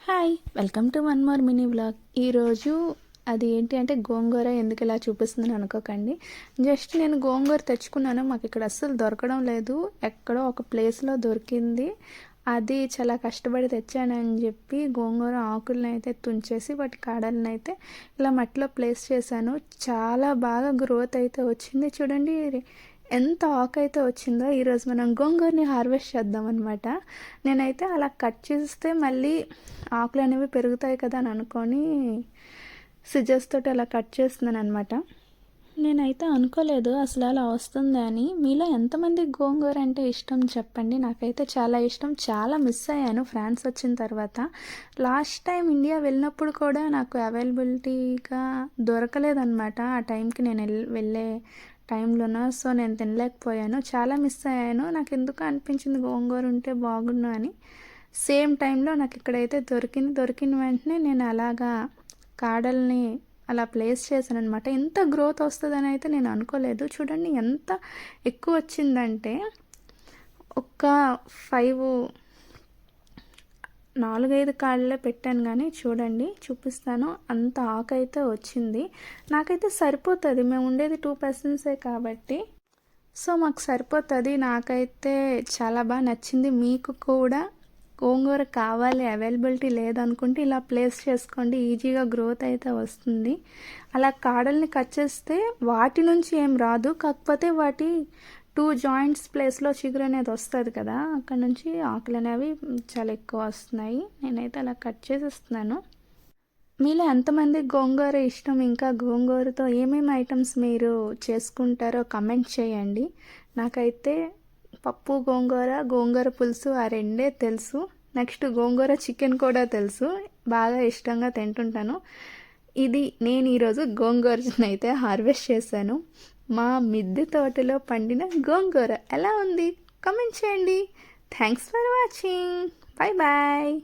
Hi welcome to one more mini vlog. ఈరోజు అది ఏంటి అంటే గోంగూర ఎందుకు ఇలా చూపిస్తుందని అనుకోకండి. జస్ట్ నేను గోంగూర తెచ్చుకున్నాను, మాకు ఇక్కడ అస్సలు దొరకడం లేదు, ఎక్కడో ఒక ప్లేస్లో దొరికింది. అది చాలా కష్టపడి తెచ్చానని చెప్పి గోంగూర ఆకులను అయితే తుంచేసి వాటి కాడలను అయితే ఇలా మట్టిలో ప్లేస్ చేశాను. చాలా బాగా గ్రోత్ అయితే వచ్చింది. చూడండి ఎంత ఆకు అయితే వచ్చిందో. ఈరోజు మనం గోంగూరని హార్వెస్ట్ చేద్దాం అనమాట. నేనైతే అలా కట్ చేస్తే మళ్ళీ ఆకులు అనేవి పెరుగుతాయి కదా అని అనుకొని సిజర్స్ తోటి అలా కట్ చేస్తున్నాను అనమాట. నేనైతే అనుకోలేదు అసలు అలా వస్తుంది అని. మీలో ఎంతమంది గోంగూర అంటే ఇష్టం చెప్పండి. నాకైతే చాలా ఇష్టం. చాలా మిస్ అయ్యాను ఫ్రాన్స్ వచ్చిన తర్వాత. లాస్ట్ టైం ఇండియా వెళ్ళినప్పుడు కూడా నాకు అవైలబిలిటీగా దొరకలేదన్నమాట. ఆ టైంకి నేను వెళ్ళే టైంలోన. సో నేను తినలేకపోయాను, చాలా మిస్ అయ్యాను. నాకు ఎందుకు అనిపించింది గోంగూర ఉంటే బాగుండు అని. సేమ్ టైంలో నాకు ఇక్కడైతే దొరికిన వెంటనే నేను అలాగా కాడల్ని అలా ప్లేస్ చేశాను అనమాట. ఎంత గ్రోత్ వస్తుందని అయితే నేను అనుకోలేదు. చూడండి ఎంత ఎక్కువ వచ్చిందంటే ఒక 4-5 కాళ్ళే పెట్టాను, కానీ చూడండి చూపిస్తాను. అంత ఆకు అయితే వచ్చింది. నాకైతే సరిపోతుంది, మేము ఉండేది 2 పర్సన్సే కాబట్టి సో మాకు సరిపోతుంది. నాకైతే చాలా బాగా నచ్చింది. మీకు కూడా గోంగూర కావాలి, అవైలబిలిటీ లేదనుకుంటే ఇలా ప్లేస్ చేసుకోండి, ఈజీగా గ్రోత్ అయితే వస్తుంది. అలా కాడల్ని కట్ చేస్తే వాటి నుంచి ఏం రాదు, కాకపోతే వాటి 2 జాయింట్స్ ప్లేస్లో చిగురు అనేది వస్తుంది కదా, అక్కడ నుంచి ఆకులు అనేవి చాలా ఎక్కువ వస్తున్నాయి. నేనైతే అలా కట్ చేసేస్తున్నాను. మీలో ఎంతమంది గోంగూర ఇష్టం, ఇంకా గోంగూరతో ఏమేమి ఐటమ్స్ మీరు చేసుకుంటారో కమెంట్ చేయండి. నాకైతే పప్పు గోంగూర పులుసు ఆ రెండే తెలుసు. నెక్స్ట్ గోంగూర చికెన్ కూడా తెలుసు, బాగా ఇష్టంగా తింటుంటాను. ఇది నేను ఈరోజు గోంగూరని అయితే హార్వెస్ట్ చేశాను. మా మిద్దె తోటలో పండిన గోంగూర ఎలా ఉంది కమెంట్ చేయండి. Thanks for watching. Bye bye.